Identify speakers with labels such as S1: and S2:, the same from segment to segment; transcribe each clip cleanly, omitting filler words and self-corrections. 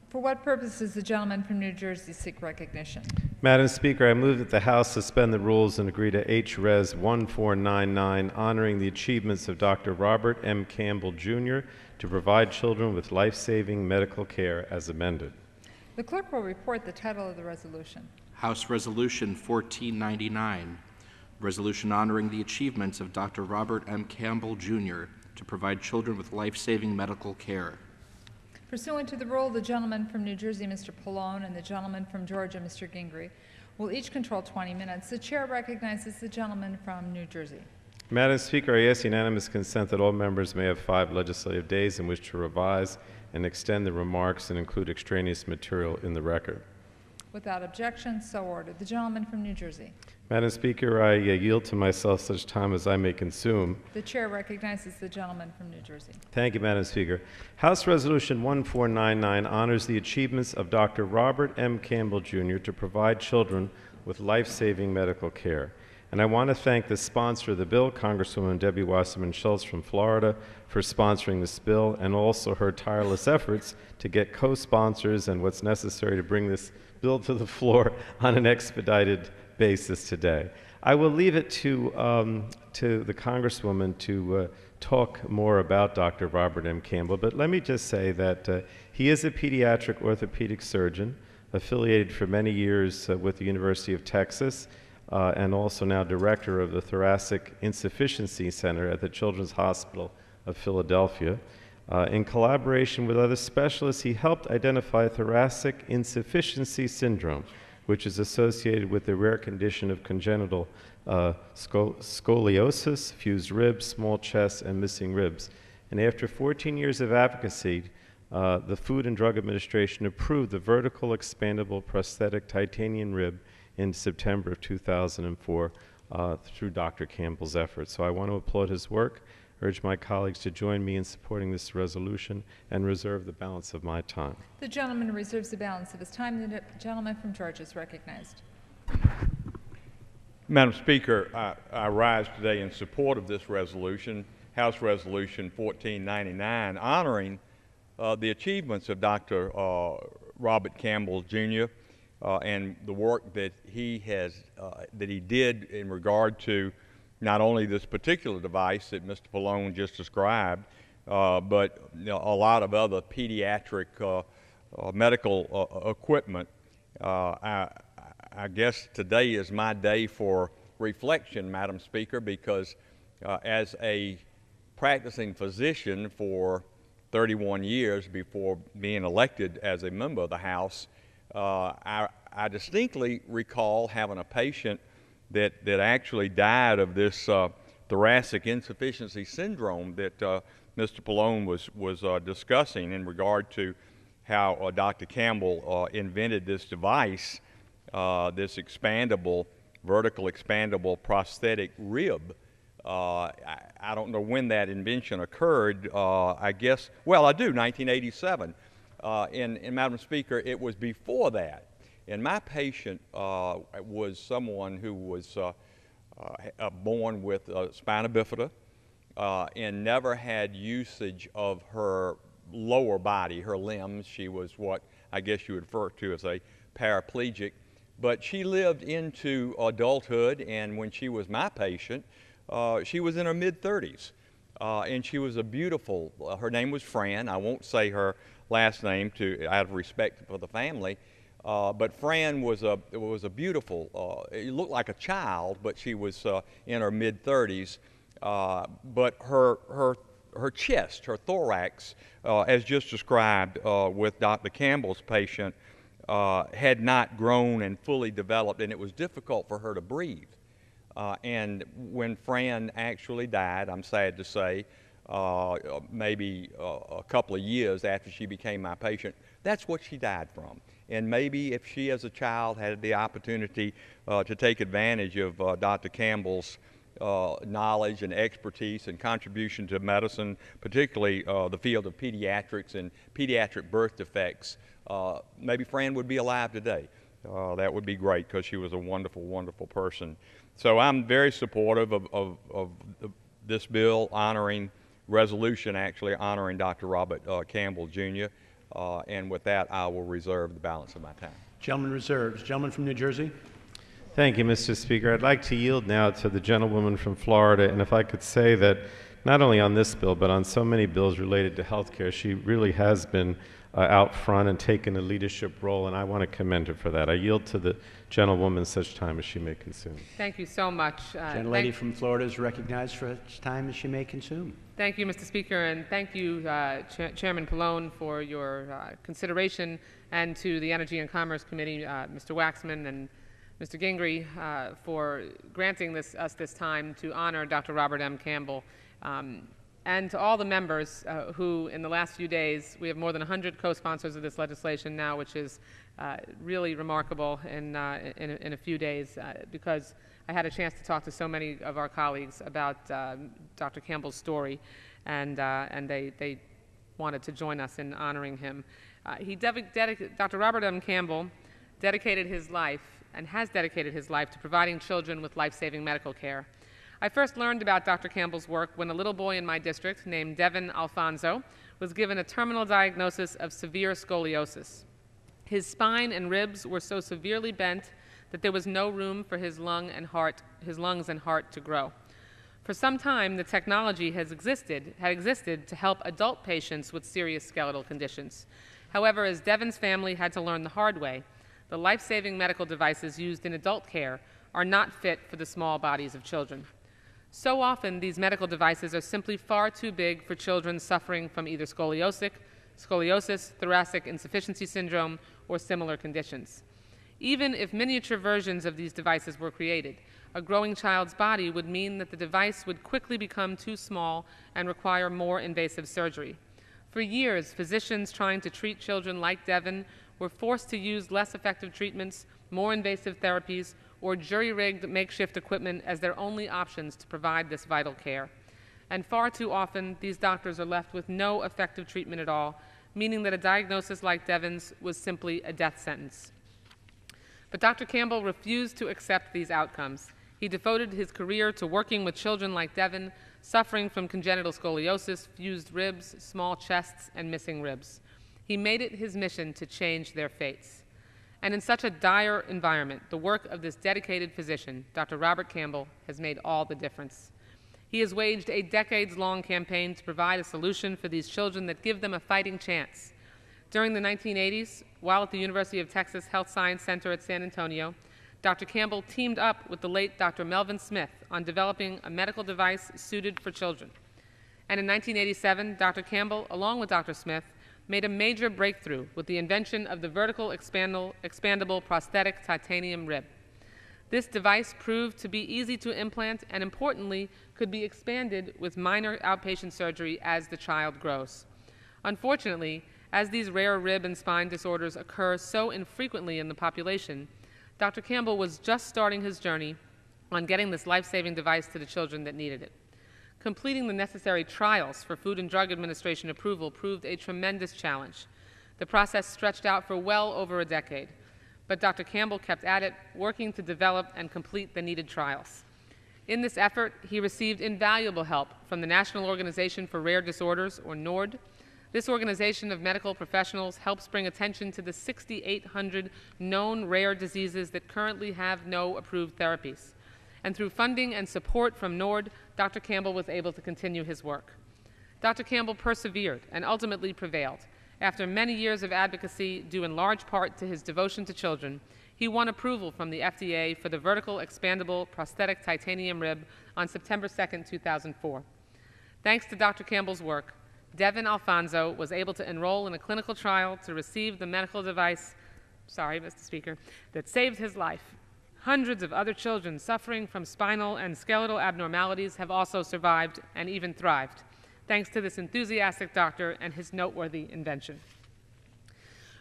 S1: For what purpose does the gentleman from New Jersey seek recognition?
S2: Madam Speaker, I move that the House suspend the rules and agree to H-Res 1499, honoring the achievements of Dr. Robert M. Campbell, Jr. to provide children with life-saving medical care as amended.
S1: The clerk will report the title of the resolution.
S3: House Resolution 1499, resolution honoring the achievements of Dr. Robert M. Campbell, Jr. to provide children with life-saving medical care.
S1: Pursuant to the rule, the gentleman from New Jersey, Mr. Pallone, and the gentleman from Georgia, Mr. Gingrey, will each control 20 minutes. The chair recognizes the gentleman from New Jersey.
S2: Madam Speaker, I ask unanimous consent that all members may have 5 legislative days in which to revise and extend the remarks and include extraneous material in the record.
S1: Without objection, so ordered. The gentleman from New Jersey.
S2: Madam Speaker, I yield to myself such time as I may consume.
S1: The chair recognizes the gentleman from New Jersey.
S2: Thank you, Madam Speaker. House Resolution 1499 honors the achievements of Dr. Robert M. Campbell, Jr. to provide children with life-saving medical care. And I want to thank the sponsor of the bill, Congresswoman Debbie Wasserman Schultz from Florida, for sponsoring this bill, and also her tireless efforts to get co-sponsors and what's necessary to bring this bill to the floor on an expedited basis today. I will leave it to the Congresswoman to talk more about Dr. Robert M. Campbell, but let me just say that he is a pediatric orthopedic surgeon, affiliated for many years with the University of Texas, and also now director of the Thoracic Insufficiency Center at the Children's Hospital of Philadelphia. In collaboration with other specialists, he helped identify thoracic insufficiency syndrome, which is associated with the rare condition of congenital scoliosis, fused ribs, small chest, and missing ribs. And after 14 years of advocacy, the Food and Drug Administration approved the vertical expandable prosthetic titanium rib in September of 2004 through Dr. Campbell's efforts. So I want to applaud his work, urge my colleagues to join me in supporting this resolution, and reserve the balance of my time.
S1: The gentleman reserves the balance of his time. The gentleman from Georgia is recognized.
S4: Madam Speaker, I rise today in support of this resolution, House Resolution 1499, honoring the achievements of Dr. Robert Campbell, Jr. And the work that he did in regard to not only this particular device that Mr. Pallone just described, but a lot of other pediatric medical equipment. I guess today is my day for reflection, Madam Speaker, because as a practicing physician for 31 years before being elected as a member of the House, I distinctly recall having a patient that actually died of this thoracic insufficiency syndrome that Mr. Pallone was discussing in regard to how Dr. Campbell invented this device, this vertical expandable prosthetic rib. I don't know when that invention occurred. I guess, well, I do, 1987. And Madam Speaker, it was before that. And my patient was someone who was born with spina bifida and never had usage of her lower body, her limbs. She was what I guess you would refer to as a paraplegic. But she lived into adulthood, and when she was my patient, she was in her mid-30s. And she was a beautiful, her name was Fran. I won't say her last name out of respect for the family. But Fran was a beautiful, it looked like a child, but she was in her mid-30s. But her chest, her thorax, as just described with Dr. Campbell's patient, had not grown and fully developed, and it was difficult for her to breathe. And when Fran actually died, I'm sad to say, maybe a couple of years after she became my patient, that's what she died from. And maybe if she as a child had the opportunity to take advantage of Dr. Campbell's knowledge and expertise and contribution to medicine, particularly the field of pediatrics and pediatric birth defects, maybe Fran would be alive today. That would be great, because she was a wonderful, wonderful person. So I'm very supportive of this bill resolution actually honoring Dr. Robert Campbell, Jr. And with that, I will reserve the balance of my time.
S5: Gentleman reserves. Gentleman from New Jersey.
S2: Thank you, Mr. Speaker. I'd like to yield now to the gentlewoman from Florida, and if I could say that not only on this bill, but on so many bills related to health care, she really has been out front and taken a leadership role, and I want to commend her for that. I yield to the gentlewoman such time as she may consume.
S6: Thank you so much.
S5: Gentlelady from Florida is recognized for such time as she may consume.
S6: Thank you, Mr. Speaker, and thank you, Chairman Pallone, for your consideration, and to the Energy and Commerce Committee, Mr. Waxman and Mr. Gingrey, for granting us this time to honor Dr. Robert M. Campbell, and to all the members who, in the last few days, we have more than 100 co-sponsors of this legislation now, which is really remarkable in a few days, because I had a chance to talk to so many of our colleagues about Dr. Campbell's story, and they wanted to join us in honoring him. Dr. Robert M. Campbell dedicated his life, and has dedicated his life, to providing children with life-saving medical care. I first learned about Dr. Campbell's work when a little boy in my district named Devin Alfonso was given a terminal diagnosis of severe scoliosis. His spine and ribs were so severely bent that there was no room for his lungs and heart to grow. For some time, the technology had existed to help adult patients with serious skeletal conditions. However, as Devin's family had to learn the hard way, the life-saving medical devices used in adult care are not fit for the small bodies of children. So often, these medical devices are simply far too big for children suffering from either scoliosis, thoracic insufficiency syndrome, or similar conditions. Even if miniature versions of these devices were created, a growing child's body would mean that the device would quickly become too small and require more invasive surgery. For years, physicians trying to treat children like Devin were forced to use less effective treatments, more invasive therapies, or jury-rigged makeshift equipment as their only options to provide this vital care. And far too often, these doctors are left with no effective treatment at all, meaning that a diagnosis like Devin's was simply a death sentence. But Dr. Campbell refused to accept these outcomes. He devoted his career to working with children like Devin, suffering from congenital scoliosis, fused ribs, small chests, and missing ribs. He made it his mission to change their fates. And in such a dire environment, the work of this dedicated physician, Dr. Robert Campbell, has made all the difference. He has waged a decades-long campaign to provide a solution for these children that give them a fighting chance. During the 1980s, while at the University of Texas Health Science Center at San Antonio, Dr. Campbell teamed up with the late Dr. Melvin Smith on developing a medical device suited for children. And in 1987, Dr. Campbell, along with Dr. Smith, made a major breakthrough with the invention of the vertical expandable prosthetic titanium rib. This device proved to be easy to implant and, importantly, could be expanded with minor outpatient surgery as the child grows. Unfortunately, as these rare rib and spine disorders occur so infrequently in the population, Dr. Campbell was just starting his journey on getting this life-saving device to the children that needed it. Completing the necessary trials for Food and Drug Administration approval proved a tremendous challenge. The process stretched out for well over a decade, but Dr. Campbell kept at it, working to develop and complete the needed trials. In this effort, he received invaluable help from the National Organization for Rare Disorders, or NORD. This organization of medical professionals helps bring attention to the 6,800 known rare diseases that currently have no approved therapies. And through funding and support from NORD, Dr. Campbell was able to continue his work. Dr. Campbell persevered and ultimately prevailed. After many years of advocacy, due in large part to his devotion to children, he won approval from the FDA for the vertical expandable prosthetic titanium rib on September 2, 2004. Thanks to Dr. Campbell's work, Devin Alfonso was able to enroll in a clinical trial to receive the medical device, Mr. Speaker, that saved his life. Hundreds of other children suffering from spinal and skeletal abnormalities have also survived and even thrived, thanks to this enthusiastic doctor and his noteworthy invention.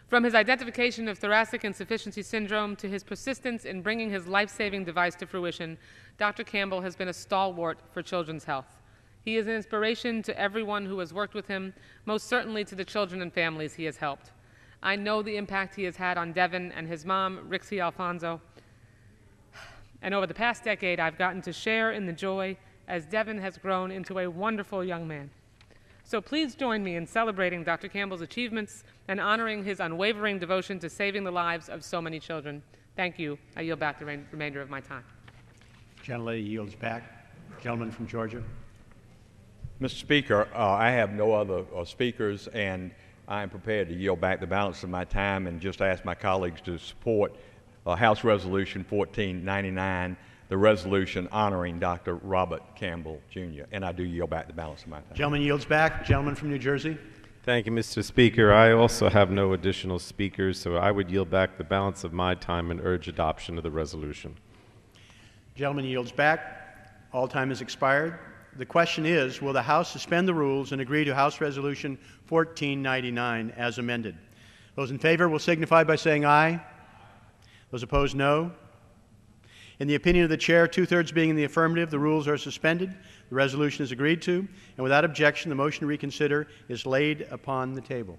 S6: From his identification of thoracic insufficiency syndrome to his persistence in bringing his life-saving device to fruition, Dr. Campbell has been a stalwart for children's health. He is an inspiration to everyone who has worked with him, most certainly to the children and families he has helped. I know the impact he has had on Devin and his mom, Rixie Alfonso. And over the past decade, I've gotten to share in the joy as Devin has grown into a wonderful young man. So please join me in celebrating Dr. Campbell's achievements and honoring his unwavering devotion to saving the lives of so many children. Thank you. I yield back the remainder of my time.
S5: Gentlelady yields back. Gentleman from Georgia.
S4: Mr. Speaker, I have no other speakers, and I am prepared to yield back the balance of my time and just ask my colleagues to support House Resolution 1499, the resolution honoring Dr. Robert Campbell, Jr., and I do yield back the balance of my time.
S5: Gentleman yields back. Gentleman from New Jersey.
S2: Thank you, Mr. Speaker. I also have no additional speakers, so I would yield back the balance of my time and urge adoption of the resolution.
S5: Gentleman yields back. All time has expired. The question is, will the House suspend the rules and agree to House Resolution 1499 as amended? Those in favor will signify by saying aye. Those opposed, no. In the opinion of the Chair, 2/3 being in the affirmative, the rules are suspended. The resolution is agreed to, and without objection, the motion to reconsider is laid upon the table.